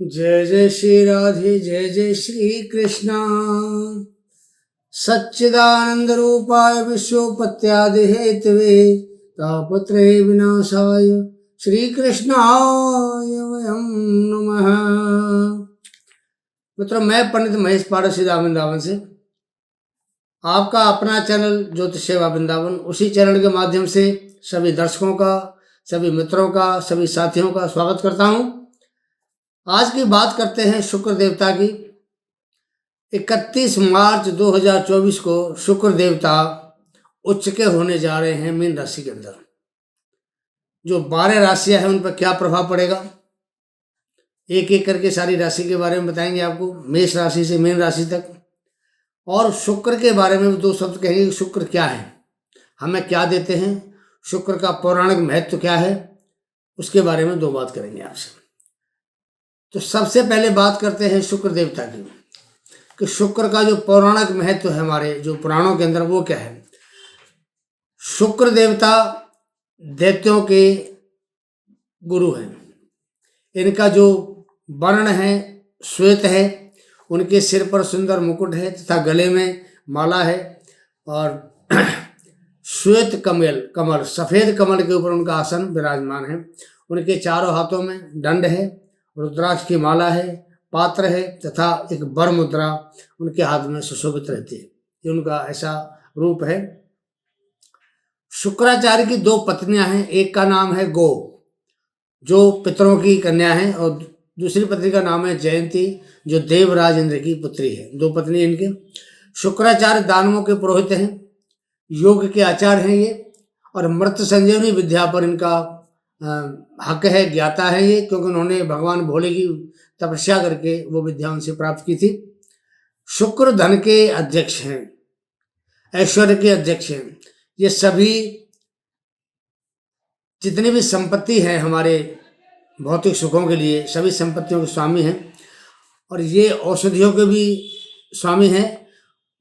जय जय श्री राधे जय जय श्री कृष्णा। सच्चिदानंद रूपाय विश्वोपत्यादि हेतवे तापत्रय विनाशाय श्री कृष्णाय वयं नमः। मित्रों, मैं पंडित महेश पारस वृंदावन से आपका अपना चैनल ज्योतिष सेवा वृंदावन, उसी चैनल के माध्यम से सभी दर्शकों का, सभी मित्रों का, सभी साथियों का स्वागत करता हूं। आज की बात करते हैं शुक्र देवता की। 31 मार्च 2024 को शुक्र देवता उच्च के होने जा रहे हैं मीन राशि के अंदर। जो 12 राशियां हैं उन पर क्या प्रभाव पड़ेगा, एक एक करके सारी राशि के बारे में बताएंगे आपको, मेष राशि से मीन राशि तक। और शुक्र के बारे में भी 2 शब्द कहेंगे कि शुक्र क्या है, हमें क्या देते हैं, शुक्र का पौराणिक महत्व क्या है, उसके बारे में 2 बात करेंगे आपसे। तो सबसे पहले बात करते हैं शुक्र देवता की कि शुक्र का जो पौराणिक महत्व है हमारे जो पुराणों के अंदर, वो क्या है। शुक्र देवता दैत्यों के गुरु हैं। इनका जो वर्ण है श्वेत है, उनके सिर पर सुंदर मुकुट है तथा गले में माला है और श्वेत कमल सफेद कमल के ऊपर उनका आसन विराजमान है। उनके चारों हाथों में दंड है, रुद्राक्ष की माला है, पात्र है तथा एक वर मुद्रा उनके हाथ में सुशोभित रहती है। ये उनका ऐसा रूप है। शुक्राचार्य की 2 पत्नियां हैं। एक का नाम है गो, जो पितरों की कन्या है, और दूसरी पत्नी का नाम है जयंती, जो देवराज इंद्र की पुत्री है। 2 पत्नी इनके। शुक्राचार्य दानवों के पुरोहित हैं, योग के आचार्य हैं ये, और मृत संजीवनी विद्या पर इनका हक है, ज्ञाता है ये, क्योंकि उन्होंने भगवान भोले की तपस्या करके वो विद्या उनसे प्राप्त की थी। शुक्र धन के अध्यक्ष हैं, ऐश्वर्य के अध्यक्ष हैं। ये सभी जितनी भी संपत्ति है हमारे भौतिक सुखों के लिए, सभी संपत्तियों के स्वामी हैं। और ये औषधियों के भी स्वामी हैं,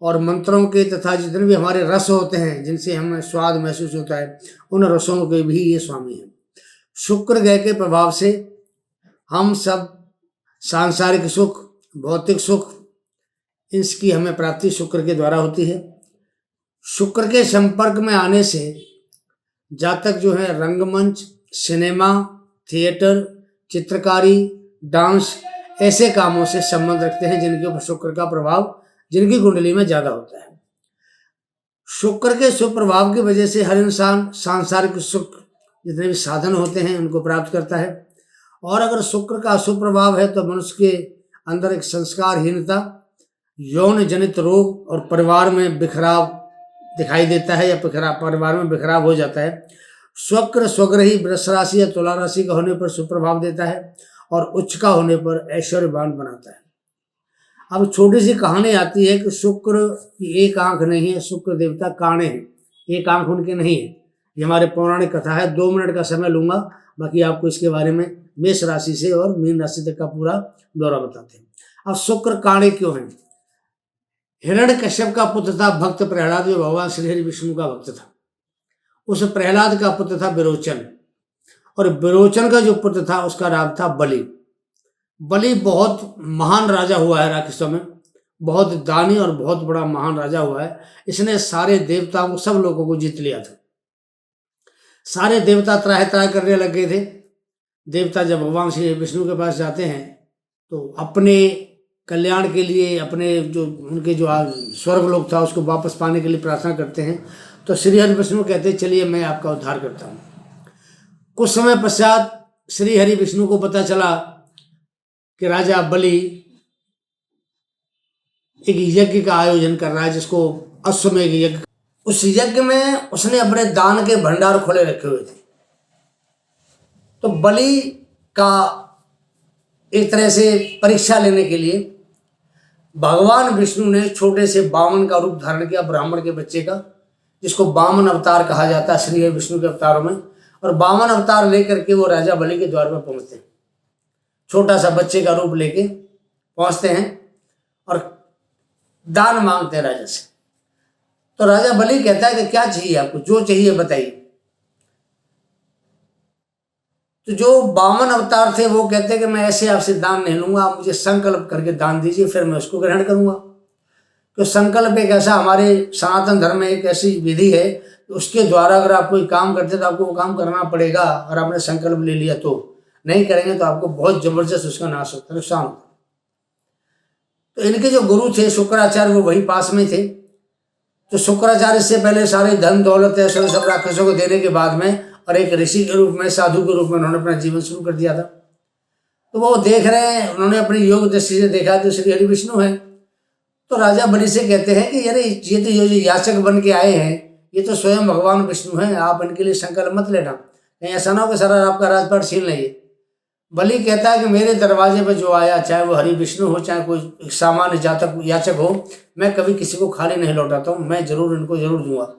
और मंत्रों के तथा जितने भी हमारे रस होते हैं जिनसे हमें स्वाद महसूस होता है, उन रसों के भी ये स्वामी हैं। शुक्र ग्रह के प्रभाव से हम सब सांसारिक सुख, भौतिक सुख, इसकी हमें प्राप्ति शुक्र के द्वारा होती है। शुक्र के संपर्क में आने से जातक जो है रंगमंच, सिनेमा, थिएटर, चित्रकारी, डांस, ऐसे कामों से संबंध रखते हैं जिनके ऊपर शुक्र का प्रभाव जिनकी कुंडली में ज़्यादा होता है। शुक्र के शुभ प्रभाव की वजह से हर इंसान सांसारिक सुख जितने भी साधन होते हैं उनको प्राप्त करता है। और अगर शुक्र का अशुभ प्रभाव है तो मनुष्य के अंदर एक संस्कारहीनता, यौन जनित रोग और परिवार में बिखराव दिखाई देता है, या परिवार में बिखराव हो जाता है। शुक्र स्वग्रही वृष राशि या तुला राशि का होने पर शुभ प्रभाव देता है, और उच्च का होने पर ऐश्वर्यवान बनाता है। अब छोटी सी कहानी आती है कि शुक्र की एक आंख नहीं है, शुक्र देवता काणे हैं, एक आंख उनके नहीं है। ये हमारे पौराणिक कथा है। 2 मिनट का समय लूंगा, बाकी आपको इसके बारे में मेष राशि से और मीन राशि तक का पूरा ब्यौरा बताते हैं। अब शुक्र काणे क्यों है। हिरण्यकश्यप का पुत्र था भक्त प्रहलाद, जो भगवान श्री हरि विष्णु का भक्त था। उस प्रहलाद का पुत्र था विरोचन, और विरोचन का जो पुत्र था उसका नाम था बलि। बलि बहुत महान राजा हुआ है राक्षसों में, बहुत दानी और बहुत बड़ा महान राजा हुआ है। इसने सारे देवताओं को, सब लोगों को जीत लिया था। सारे देवता त्राह त्राह करने लग गए थे। देवता जब भगवान श्री विष्णु के पास जाते हैं तो अपने कल्याण के लिए, अपने जो उनके जो स्वर्ग लोक था उसको वापस पाने के लिए प्रार्थना करते हैं। तो श्री हरि विष्णु कहते हैं चलिए मैं आपका उद्धार करता हूँ। कुछ समय पश्चात श्री हरि विष्णु को पता चला कि राजा बलि एक यज्ञ का आयोजन कर रहा है, जिसको अश्वमेध यज्ञ। उस यज्ञ में उसने अपने दान के भंडार खोले रखे हुए थे। तो बलि का एक तरह से परीक्षा लेने के लिए भगवान विष्णु ने छोटे से वामन का रूप धारण किया, ब्राह्मण के बच्चे का, जिसको वामन अवतार कहा जाता है श्री विष्णु के अवतारों में। और वामन अवतार लेकर के वो राजा बलि के द्वार पर पहुंचते हैं, छोटा सा बच्चे का रूप लेके पहुंचते हैं और दान मांगते हैं राजा से। तो राजा बलि कहता है कि क्या चाहिए आपको, जो चाहिए बताइए। तो जो 52 अवतार थे वो कहते हैं कि मैं ऐसे आपसे दान नहीं लूंगा, आप मुझे संकल्प करके दान दीजिए, फिर मैं उसको ग्रहण करूंगा। तो संकल्प एक ऐसा हमारे सनातन धर्म में एक ऐसी विधि है, उसके द्वारा अगर आप कोई काम करते तो आपको वो काम करना पड़ेगा। और आपने संकल्प ले लिया तो नहीं करेंगे तो आपको बहुत जबरदस्त उसका नाश होता है, नुकसान होता है। तो इनके जो गुरु थे शुक्राचार्य, वो वही पास में थे। तो शुक्राचार्य से पहले सारे धन दौलत ऐसे सब राक्षसों को देने के बाद में और एक ऋषि के रूप में, साधु के रूप में उन्होंने अपना जीवन शुरू कर दिया था। तो वो देख रहे हैं, उन्होंने अपनी योग दृष्टि से देखा तो श्री हरि विष्णु है। तो राजा बलि से कहते हैं कि अरे ये तो जो याचक बन के आए हैं, ये तो स्वयं भगवान विष्णु हैं, आप इनके लिए संकल्प मत लेना, कहीं ऐसा ना हो कि सारा आपका राजपाट छीन लेंगे। बलि कहता है कि मेरे दरवाजे पर जो आया, चाहे वो हरि विष्णु हो, चाहे कोई सामान्य जातक याचक हो, मैं कभी किसी को खाली नहीं लौटाता हूँ, मैं जरूर इनको जरूर दूंगा।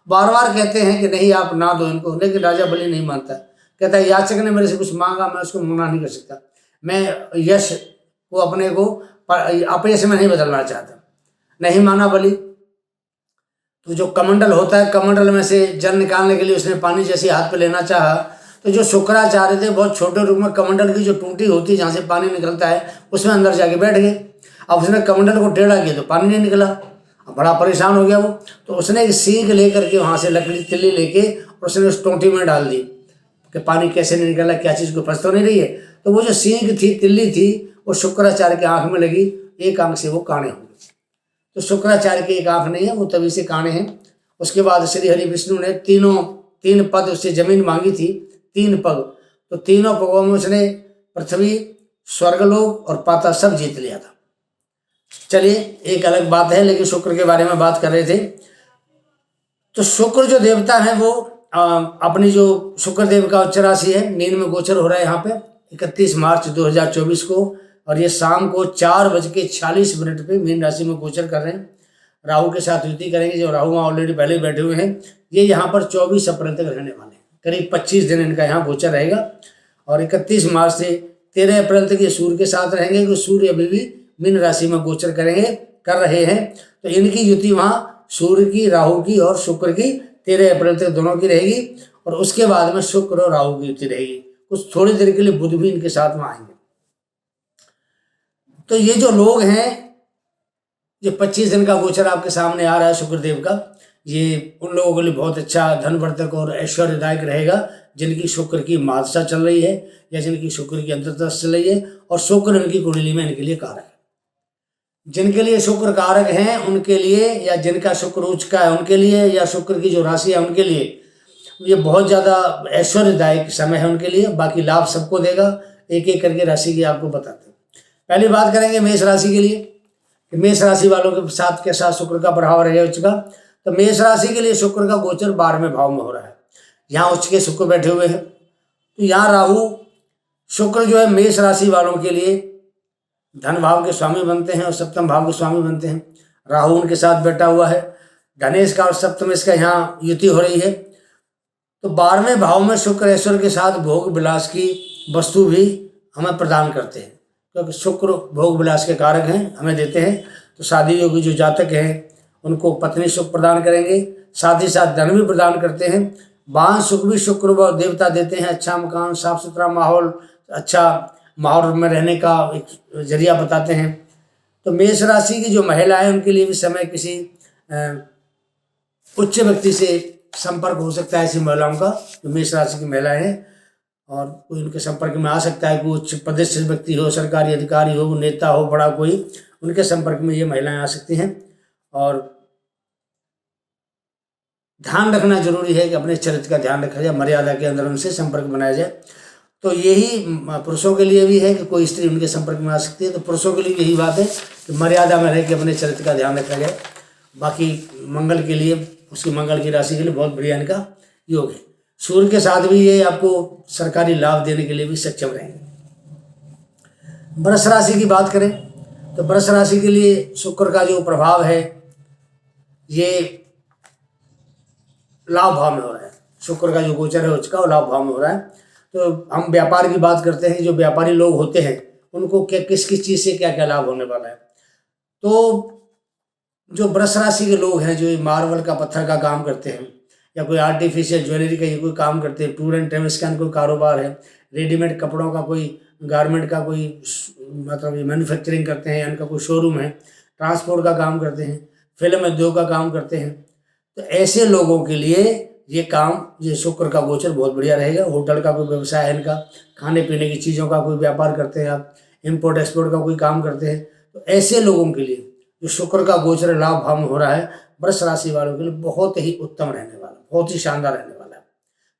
बार बार कहते हैं कि नहीं आप ना दो इनको, लेकिन राजा बलि नहीं मानता। कहता है याचक ने मेरे से कुछ मांगा, मैं उसको मना नहीं कर सकता, मैं यश को अपने को अपयश में नहीं बदलना चाहता। नहीं माना बलि। तो जो कमंडल होता है, कमंडल में से जल निकालने के लिए उसने पानी जैसे हाथ पे लेना चाहा, तो जो शुक्राचार्य थे बहुत छोटे रूप में कमंडल की जो टूटी होती है जहाँ से पानी निकलता है उसमें अंदर जाके बैठ गए। अब उसने कमंडल को टेढ़ा किया तो पानी नहीं निकला, अब बड़ा परेशान हो गया वो। तो उसने एक सीख लेकर के वहाँ से लकड़ी तिल्ली लेके और उसने उस टोंटी में डाल दी कि पानी कैसे नहीं निकला, क्या चीज़ को फंस तो नहीं रही है। तो वो जो सीख थी, तिल्ली थी, वो शुक्राचार्य की आँख में लगी, एक आँख से वो काणे हो गए। तो शुक्राचार्य की एक आँख नहीं है, वो तभी से काणे हैं। उसके बाद श्री हरि विष्णु ने तीन पद उससे जमीन मांगी थी, 3 पग। तो तीनों पगों में उसने पृथ्वी, स्वर्गलोक और पाताल सब जीत लिया था। चलिए एक अलग बात है, लेकिन शुक्र के बारे में बात कर रहे थे। तो शुक्र जो देवता है वो अपनी जो शुक्र देव का उच्च राशि है, मीन में गोचर हो रहा है यहाँ पे 31 मार्च 2024 को, और ये शाम को 4:46 पे मीन राशि में गोचर कर रहे हैं। राहु के साथ युति करेंगे, जो राहु वहाँ ऑलरेडी पहले बैठे हुए हैं। ये यहाँ पर 24 अप्रैल तक रहने वाले हैं, करीब 25 दिन इनका यहाँ गोचर रहेगा। और 31 मार्च से 13 अप्रैल तक ये सूर्य के साथ रहेंगे, क्योंकि सूर्य अभी भी मीन राशि में गोचर कर रहे हैं। तो इनकी युति वहाँ सूर्य की, राहु की और शुक्र की 13 अप्रैल तक दोनों की रहेगी। और उसके बाद में शुक्र और राहु की युति रहेगी। कुछ थोड़ी देर के लिए बुध भी इनके साथ में आएंगे। तो ये जो लोग हैं, जो 25 दिन का गोचर आपके सामने आ रहा है शुक्रदेव का, ये उन लोगों के लिए बहुत अच्छा धनवर्धक और ऐश्वर्यदायक रहेगा जिनकी शुक्र की महादशा चल रही है या जिनकी शुक्र की अंतर्दशा चल रही है और शुक्र इनकी कुंडली में इनके लिए कारक है। जिनके लिए शुक्र कारक हैं उनके लिए, या जिनका शुक्र उच्च का है उनके लिए, या शुक्र की जो राशि है उनके लिए ये बहुत ज़्यादा ऐश्वर्यदायक समय है उनके लिए। बाकी लाभ सबको देगा। एक एक करके राशि की आपको बताते हैं। पहली बात करेंगे मेष राशि के लिए कि मेष राशि वालों के साथ कैसा शुक्र का प्रभाव रहेगा उच्च का। तो मेष राशि के लिए शुक्र का गोचर 12वें भाव में हो रहा है। यहाँ उच्च के शुक्र बैठे हुए हैं। तो यहाँ राहु शुक्र जो है मेष राशि वालों के लिए धन भाव के स्वामी बनते हैं और सप्तम भाव के स्वामी बनते हैं। राहु उनके साथ बैठा हुआ है। धनेश का और सप्तमेश का यहाँ युति हो रही है। तो 12वें भाव में शुक्र ऐश्वर्य के साथ भोग विलास की वस्तु भी हमें प्रदान करते हैं, क्योंकि शुक्र भोग विलास के कारक हैं, हमें देते हैं। तो शादी योगी जो जातक हैं उनको पत्नी सुख प्रदान करेंगे, साथ ही साथ धन भी प्रदान करते हैं। वाहन सुख भी शुक्र व देवता देते हैं। अच्छा मकान, साफ सुथरा माहौल, अच्छा माहौल में रहने का एक जरिया बताते हैं। तो मेष राशि की जो महिलाएं उनके लिए भी समय किसी उच्च व्यक्ति से संपर्क हो सकता है। ऐसी महिलाओं का जो मेष राशि की महिलाएं हैं और कोई उनके संपर्क में आ सकता है। कोई उच्च पदस्थ व्यक्ति हो, सरकारी अधिकारी हो, नेता हो, बड़ा कोई, उनके संपर्क में ये महिलाएं आ सकती हैं। और ध्यान रखना जरूरी है कि अपने चरित्र का ध्यान रखा जाए, मर्यादा के अंदर उनसे संपर्क बनाया जाए। तो यही पुरुषों के लिए भी है कि कोई स्त्री उनके संपर्क में आ सकती है। तो पुरुषों के लिए यही बात है कि मर्यादा में रह के अपने चरित्र का ध्यान रखा जाए। बाकी मंगल के लिए, उसकी मंगल की राशि के लिए बहुत बढ़िया इनका योग है। सूर्य के साथ भी ये आपको सरकारी लाभ देने के लिए भी सक्षम रहेंगे। वृष राशि की बात करें तो वृष राशि के लिए शुक्र का जो प्रभाव है ये लाभ भाव में हो रहा है। शुक्र का जो गोचर है उसका वो लाभ भाव में हो रहा है। तो हम व्यापार की बात करते हैं। जो व्यापारी लोग होते हैं उनको क्या किस किस चीज़ से क्या क्या लाभ होने वाला है। तो जो वृष राशि के लोग हैं, जो मार्बल का, पत्थर का काम करते हैं, या कोई आर्टिफिशियल ज्वेलरी का ये कोई काम करते हैं, टूर एंड ट्रेवल्स का कोई कारोबार है, रेडीमेड कपड़ों का कोई गारमेंट का कोई मतलब ये मैन्युफैक्चरिंग करते हैं, इनका कोई शोरूम है, ट्रांसपोर्ट का काम करते हैं, फिल्म उद्योग का काम करते हैं, तो ऐसे लोगों के लिए ये काम, ये शुक्र का गोचर बहुत बढ़िया रहेगा। होटल का कोई व्यवसाय है इनका, खाने पीने की चीज़ों का कोई व्यापार करते हैं आप, इम्पोर्ट एक्सपोर्ट का कोई काम करते हैं, तो ऐसे लोगों के लिए जो शुक्र का गोचर लाभ भाव में हो रहा है, वृष राशि वालों के लिए बहुत ही उत्तम रहने वाला, बहुत ही शानदार रहने वाला है।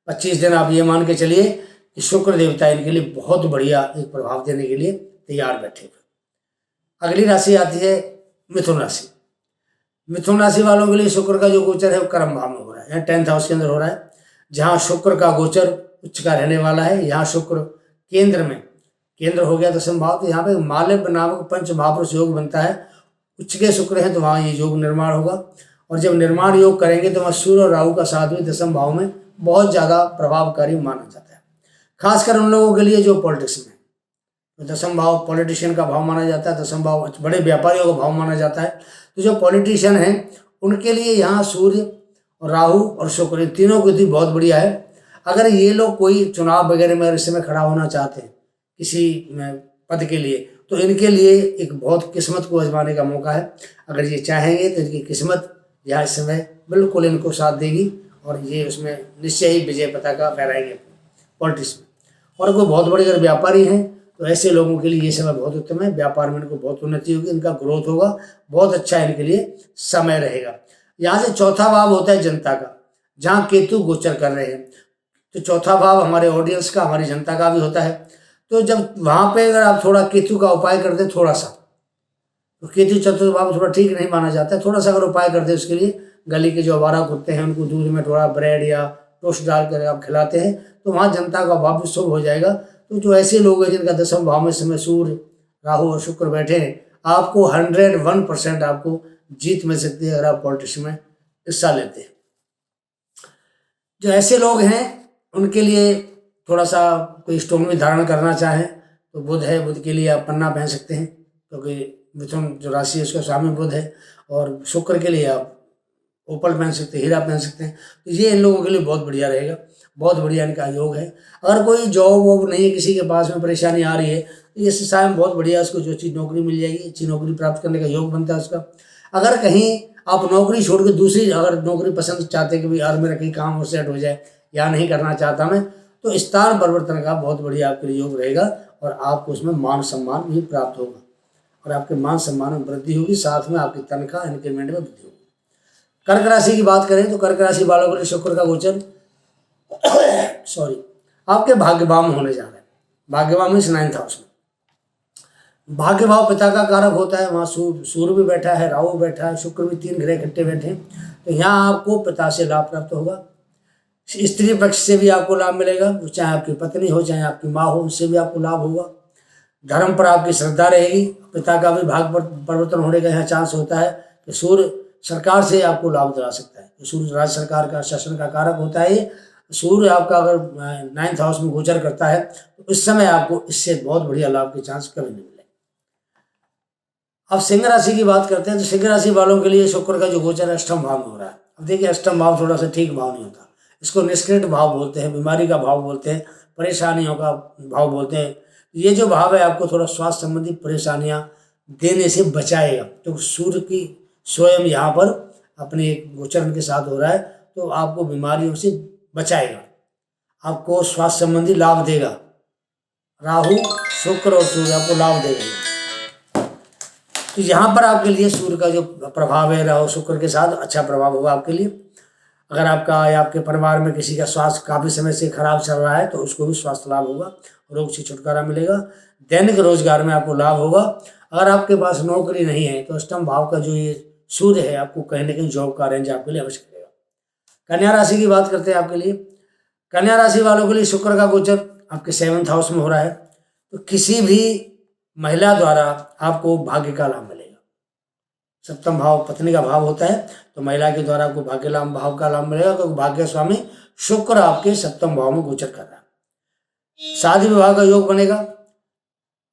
25 दिन आप ये मान के चलिए कि शुक्र देवता इनके लिए बहुत बढ़िया एक प्रभाव देने के लिए तैयार बैठे हुए। अगली राशि आती है मिथुन राशि। मिथुन राशि वालों के लिए शुक्र का जो गोचर है वो कर्म भाव में हो रहा है, 10th हाउस के अंदर हो रहा है, जहाँ शुक्र का गोचर उच्च का रहने वाला है। यहाँ शुक्र केंद्र में, केंद्र हो गया 10th भाव, तो यहाँ पे मालव नामक पंच महापुरुष योग बनता है। उच्च के शुक्र है तो वहाँ ये योग निर्माण होगा, और जब निर्माण योग करेंगे तो वहाँ सूर्य और राहु का साथ भी 10th भाव में बहुत ज़्यादा प्रभावकारी माना जाता है। खासकर उन लोगों के लिए जो पॉलिटिक्स में, तो 10th भाव पॉलिटिशियन का भाव माना जाता है, 10th भाव बड़े व्यापारियों का भाव माना जाता है। तो जो पॉलिटिशियन हैं उनके लिए यहाँ सूर्य और राहु और शुक्र, इन तीनों की स्थिति बहुत बढ़िया है। अगर ये लोग कोई चुनाव वगैरह में इस समय खड़ा होना चाहते हैं किसी पद के लिए, तो इनके लिए एक बहुत किस्मत को आजमाने का मौका है। अगर ये चाहेंगे तो इनकी किस्मत यहाँ इस समय बिल्कुल इनको साथ देगी, और ये उसमें निश्चय ही विजय पताका फहराएंगे पॉलिटिक्स में। और कोई बहुत बड़े अगर व्यापारी हैं तो ऐसे लोगों के लिए ये समय बहुत उत्तम है। व्यापार में इनको बहुत उन्नति होगी, इनका ग्रोथ होगा, बहुत अच्छा इनके लिए समय रहेगा। यहाँ से चौथा भाव होता है जनता का, जहाँ केतु गोचर कर रहे हैं, तो चौथा भाव हमारे ऑडियंस का, हमारी जनता का भी होता है। तो जब वहाँ पे अगर आप थोड़ा केतु का उपाय कर दें, थोड़ा सा, तो केतु चतुर्थ भाव थोड़ा ठीक नहीं माना जाता है, थोड़ा सा अगर उपाय कर दे उसके लिए, गली के जो आवारा कुत्ते हैं उनको दूध में थोड़ा ब्रेड या टोस्ट डाल कर आप खिलाते हैं, तो वहाँ जनता का भाव भी शुभ हो जाएगा। तो जो ऐसे लोग हैं जिनका 10th भाव में समय सूर्य राहु और शुक्र बैठे हैं, आपको 101% आपको जीत मिल सकती है अगर आप पॉलिटिक्स में हिस्सा लेते हैं। जो ऐसे लोग हैं उनके लिए थोड़ा सा कोई स्टोन भी धारण करना चाहें तो बुध है, बुध के लिए आप पन्ना पहन सकते हैं, क्योंकि मिथुन जो राशि है उसका स्वामी बुध है। और शुक्र के लिए आप ओपल पहन सकते हैं, हीरा पहन सकते हैं। तो ये इन लोगों के लिए बहुत बढ़िया रहेगा, बहुत बढ़िया इनका योग है। अगर कोई जॉब वॉब नहीं है, किसी के पास में परेशानी आ रही है, तो ये समय बहुत बढ़िया, उसको जो चीज़ नौकरी मिल जाएगी, अच्छी नौकरी प्राप्त करने का योग बनता है उसका। अगर कहीं आप नौकरी छोड़ के दूसरी अगर नौकरी पसंद चाहते कि भाई यार मेरा कहीं काम और सेट हो जाए, या नहीं करना चाहता मैं, तो स्थान परिवर्तन का बहुत बढ़िया आपके लिए योग रहेगा, और आपको उसमें मान सम्मान भी प्राप्त होगा, और आपके मान सम्मान में वृद्धि होगी, साथ में आपकी तनख्वाह इंक्रीमेंट में वृद्धि होगी। कर्क राशि की बात करें तो कर्क राशि वालों के लिए शुक्र का गोचर आपके भाग्यभाव में होने जा रहा है। भाग्यभाव में 9th हाउस में, भाग्य भाव पिता का कारक होता है। वहाँ सूर्य भी बैठा है, राहु भी बैठा है, शुक्र भी, 3 ग्रह इकट्ठे बैठे हैं। तो यहाँ आपको पिता से लाभ प्राप्त होगा। स्त्री पक्ष से भी आपको लाभ मिलेगा, चाहे आपकी पत्नी हो चाहे आपकी माँ हो, उससे भी आपको लाभ होगा। धर्म पर आपकी श्रद्धा रहेगी। पिता का भी भाग परिवर्तन होने का यहाँ चांस होता है कि सूर्य सरकार से आपको लाभ दिला सकता है। सूर्य राज्य सरकार का, शासन का कारक होता है। सूर्य आपका अगर 9th हाउस में गोचर करता है तो इस समय आपको इससे बहुत बढ़िया लाभ के चांस कभी नहीं मिले। अब सिंह राशि की बात करते हैं तो सिंह राशि वालों के लिए शुक्र का जो गोचर है 8th भाव में हो रहा है। अब देखिए 8th भाव थोड़ा सा ठीक भाव नहीं होता, इसको निष्क्रिय भाव बोलते हैं, बीमारी का भाव बोलते हैं, परेशानियों का भाव बोलते हैं। ये जो भाव है आपको थोड़ा स्वास्थ्य संबंधी परेशानियां देने से बचाएगा, तो सूर्य की स्वयं यहाँ पर अपने गोचरण के साथ हो रहा है, तो आपको बीमारियों से बचाएगा, आपको स्वास्थ्य संबंधी लाभ देगा। राहु शुक्र और सूर्य आपको लाभ देगा। तो यहाँ पर आपके लिए सूर्य का जो प्रभाव है राहु शुक्र के साथ अच्छा प्रभाव होगा आपके लिए। अगर आपका या आपके परिवार में किसी का स्वास्थ्य काफ़ी समय से खराब चल रहा है तो उसको भी स्वास्थ्य लाभ होगा, रोग से छुटकारा मिलेगा। दैनिक रोजगार में आपको लाभ होगा। अगर आपके पास नौकरी नहीं है तो 8th भाव का जो ये सूर्य है आपको कहीं ना कहीं जॉब का अरेंज आपके लिए अवश्य करेगा। कन्या राशि की बात करते हैं आपके लिए। कन्या राशि वालों के लिए शुक्र का गोचर आपके 7th हाउस में हो रहा है, तो किसी भी महिला द्वारा आपको भाग्य का लाभ मिलेगा। 7th भाव पत्नी का भाव होता है, तो महिला के द्वारा आपको भाग्य लाभ भाव का लाभ मिलेगा, क्योंकि भाग्य स्वामी शुक्र आपके 7th भाव में गोचर कर रहा है। शादी विवाह का योग बनेगा,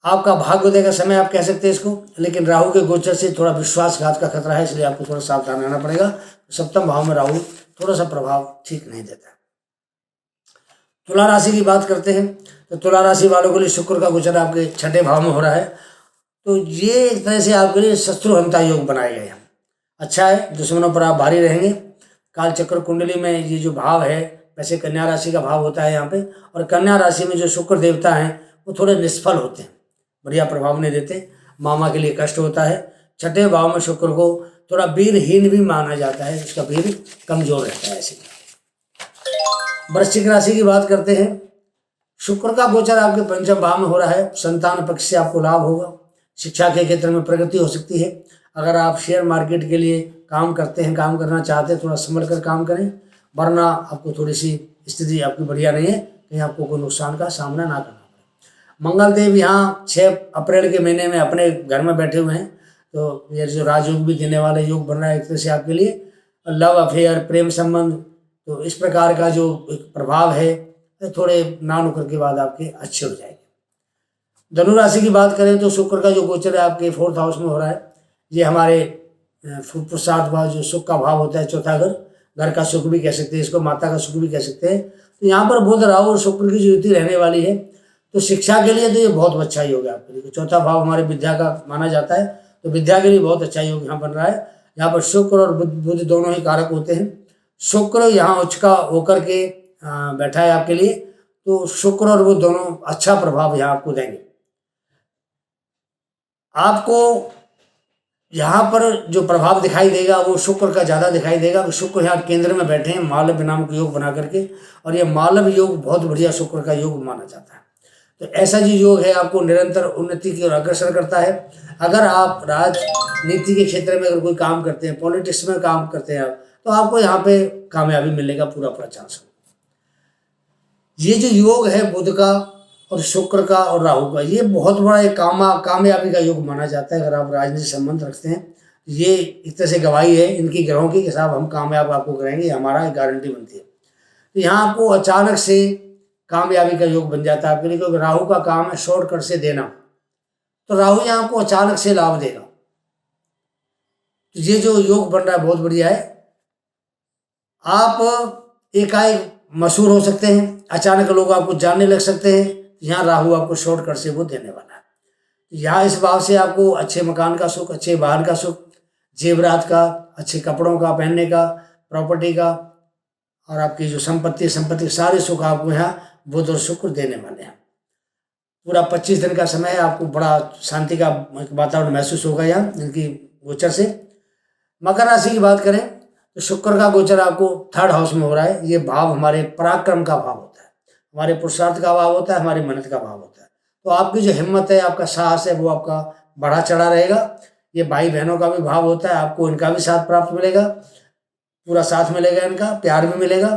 आपका भाग्योदय का समय आप कह सकते हैं इसको, लेकिन राहु के गोचर से थोड़ा विश्वासघात का खतरा है, इसलिए आपको थोड़ा सावधान रहना पड़ेगा। 7th भाव में राहु थोड़ा सा प्रभाव ठीक नहीं देता। तुला राशि की बात करते हैं तो तुला राशि वालों के लिए शुक्र का गोचर आपके छठे भाव में हो रहा है। तो ये एक तरह से आपके लिए शत्रुहंता योग बनाए गए हैं। अच्छा है, दुश्मनों पर आप भारी रहेंगे। काल चक्र कुंडली में ये जो भाव है, वैसे कन्या राशि का भाव होता है यहाँ पे, और कन्या राशि में जो शुक्र देवता हैं वो थोड़े निष्फल होते हैं, बढ़िया प्रभाव नहीं देते, मामा के लिए कष्ट होता है। छठे भाव में शुक्र को थोड़ा वीरहीन भी माना जाता है, उसका वीर कमजोर रहता है। ऐसे वृश्चिक राशि की बात करते हैं। शुक्र का गोचर आपके पंचम भाव में हो रहा है। संतान पक्ष से आपको लाभ होगा। शिक्षा के क्षेत्र में प्रगति हो सकती है। अगर आप शेयर मार्केट के लिए काम करते हैं, काम करना चाहते हैं, थोड़ा संभल कर काम करें, वरना आपको थोड़ी सी स्थिति आपकी बढ़िया नहीं है, कहीं आपको कोई नुकसान का सामना ना करना पड़े। मंगल देव यहाँ 6 अप्रैल के महीने में अपने घर में बैठे हुए हैं, तो ये जो राजयोग भी देने वाला योग बन रहा है एक तरह से आपके लिए। लव अफेयर, प्रेम संबंध, तो इस प्रकार का जो एक प्रभाव है थोड़े ना नुकर के बाद आपके अच्छे हो जाएंगे। धनु राशि की बात करें तो शुक्र का जो गोचर है आपके 4th हाउस में हो रहा है। ये हमारे पुरुषार्थ भाव, जो सुख का भाव होता है, चौथा घर का सुख भी कह सकते हैं इसको, माता का सुख भी कह सकते हैं। तो यहाँ पर बुध राहु और शुक्र की जो युति रहने वाली है, तो शिक्षा के लिए तो ये बहुत अच्छा योग है आपके लिए। चौथा भाव हमारे विद्या का माना जाता है, तो विद्या के लिए बहुत अच्छा योग यहाँ बन रहा है। यहाँ पर शुक्र और बुध दोनों ही कारक होते हैं। शुक्र यहाँ उच्च का होकर के बैठा है आपके लिए, तो शुक्र और बुध दोनों अच्छा प्रभाव यहाँ आपको देंगे। आपको यहाँ पर जो प्रभाव दिखाई देगा वो शुक्र का ज़्यादा दिखाई देगा। शुक्र यहाँ केंद्र में बैठे हैं मालव नाम का योग बना करके, और ये मालव योग बहुत बढ़िया शुक्र का योग माना जाता है। तो ऐसा जो योग है आपको निरंतर उन्नति की ओर अग्रसर करता है। अगर आप राजनीति के क्षेत्र में अगर कोई काम करते हैं, पॉलिटिक्स में काम करते हैं, तो आपको यहाँ पे कामयाबी मिलने का पूरा पूरा चांस है। ये जो योग है बुध का और शुक्र का और राहु का, ये बहुत बड़ा एक कामयाबी का योग माना जाता है। अगर आप राजनीतिक संबंध रखते हैं, ये एक तरह से गवाही है इनकी ग्रहों की कि साहब हम कामयाब आपको करेंगे, हमारा गारंटी बनती है। तो यहाँ आपको अचानक से कामयाबी का योग बन जाता है आपके लिए, क्योंकि राहु का काम है शॉर्टकट से देना, तो राहु यहाँ आपको अचानक से लाभ देगा। तो ये जो योग बन रहा है बहुत बढ़िया है। आप एकाएक मशहूर हो सकते हैं, अचानक लोग आपको जानने लग सकते हैं। यहाँ राहु आपको शॉर्टकट से वो देने वाला है। यहाँ इस भाव से आपको अच्छे मकान का सुख, अच्छे वाहन का सुख, जेवरात का, अच्छे कपड़ों का पहनने का, प्रॉपर्टी का, और आपकी जो संपत्ति सारे सुख आपको यहाँ बुध और शुक्र देने वाले हैं। पूरा 25 दिन का समय है, आपको बड़ा शांति का वातावरण महसूस होगा यहाँ इनकी गोचर से। मकर राशि की बात करें तो शुक्र का गोचर आपको 3rd हाउस में हो रहा है। ये भाव हमारे पराक्रम का भाव होता है, हमारे पुरुषार्थ का भाव होता है, हमारी मेहनत का भाव होता है। तो आपकी जो हिम्मत है, आपका साहस है, वो आपका बढ़ा चढ़ा रहेगा। ये भाई बहनों का भी भाव होता है, आपको इनका भी साथ प्राप्त मिलेगा, पूरा साथ मिलेगा, इनका प्यार भी मिलेगा।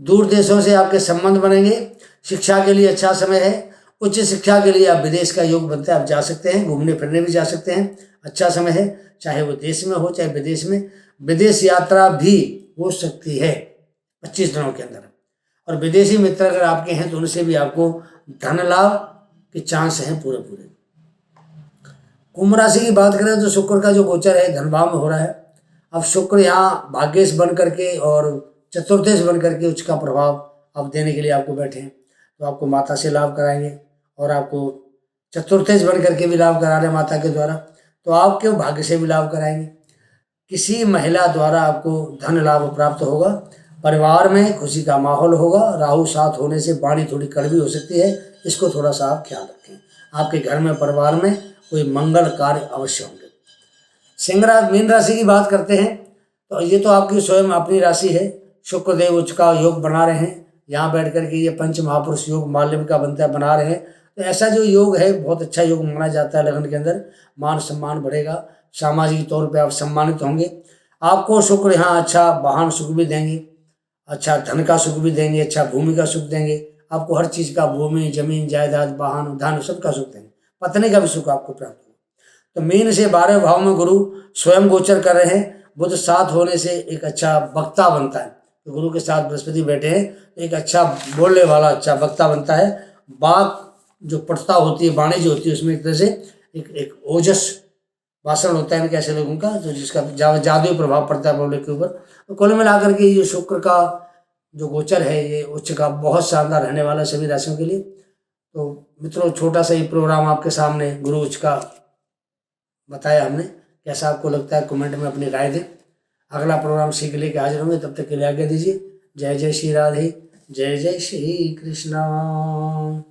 दूर देशों से आपके संबंध बनेंगे। शिक्षा के लिए अच्छा समय है। उच्च शिक्षा के लिए आप विदेश का योग बनता है, आप जा सकते हैं, घूमने फिरने भी जा सकते हैं, अच्छा समय है, चाहे वो देश में हो चाहे विदेश में। विदेश यात्रा भी हो सकती है 25 दिनों के अंदर, और विदेशी मित्र अगर आपके हैं तो उनसे भी आपको धन लाभ के चांस हैं पूरे पूरे। कुंभ राशि की बात करें तो शुक्र का जो गोचर है धनभाव में हो रहा है। अब शुक्र यहाँ भाग्येश बन करके और चतुर्थेश बन करके उच्च का प्रभाव अब देने के लिए आपको बैठे हैं, तो आपको माता से लाभ कराएंगे, और आपको चतुर्थेश बन करके भी लाभ करा रहे माता के द्वारा, तो आपके भाग्य से भी लाभ कराएंगे। किसी महिला द्वारा आपको धन लाभ प्राप्त होगा। परिवार में खुशी का माहौल होगा। राहु साथ होने से वाणी थोड़ी कड़वी हो सकती है, इसको थोड़ा सा आप ख्याल रखें। आपके घर में परिवार में कोई मंगल कार्य अवश्य होंगे। मीन राशि की बात करते हैं तो ये तो आपकी स्वयं अपनी राशि है। शुक्र देव उच्च का योग बना रहे हैं, यहाँ बैठ करके ये पंच महापुरुष योग माल्यम का बनता है बना रहे हैं। तो ऐसा जो योग है बहुत अच्छा योग माना जाता है। लगन के अंदर मान सम्मान बढ़ेगा, सामाजिक तौर पे आप सम्मानित होंगे। आपको शुक्र यहाँ अच्छा वाहन सुख भी देंगे, अच्छा धन का सुख भी देंगे, अच्छा भूमि का सुख देंगे। आपको हर चीज़ का, भूमि जमीन जायदाद वाहन धन सबका सुख देंगे। पत्नी का भी सुख आपको प्राप्त होगा। तो मीन से 12 भाव में गुरु स्वयं गोचर कर रहे हैं। बुध साथ होने से एक अच्छा वक्ता बनता है। तो गुरु के साथ बृहस्पति बैठे हैं, एक अच्छा बोलने वाला अच्छा वक्ता बनता है। बात जो पटता होती है, वाणी जो होती है, उसमें एक तरह से एक ओजस भाषण होता है इनके ऐसे लोगों का, तो जिसका जादुई प्रभाव पड़ता है पब्लिक के ऊपर। तो कुल मिलाकर के ये शुक्र का जो गोचर है ये उच्च का बहुत शानदार रहने वाला है सभी राशियों के लिए। तो मित्रों, छोटा सा ये प्रोग्राम आपके सामने गुरु उच्च का बताया हमने। कैसा आपको लगता है कमेंट में अपनी राय दें। अगला प्रोग्राम सीख लेके हाजिर होंगे, तब तक के लिए आज्ञा दीजिए। जय जय श्री राधे, जय जय श्री कृष्णा।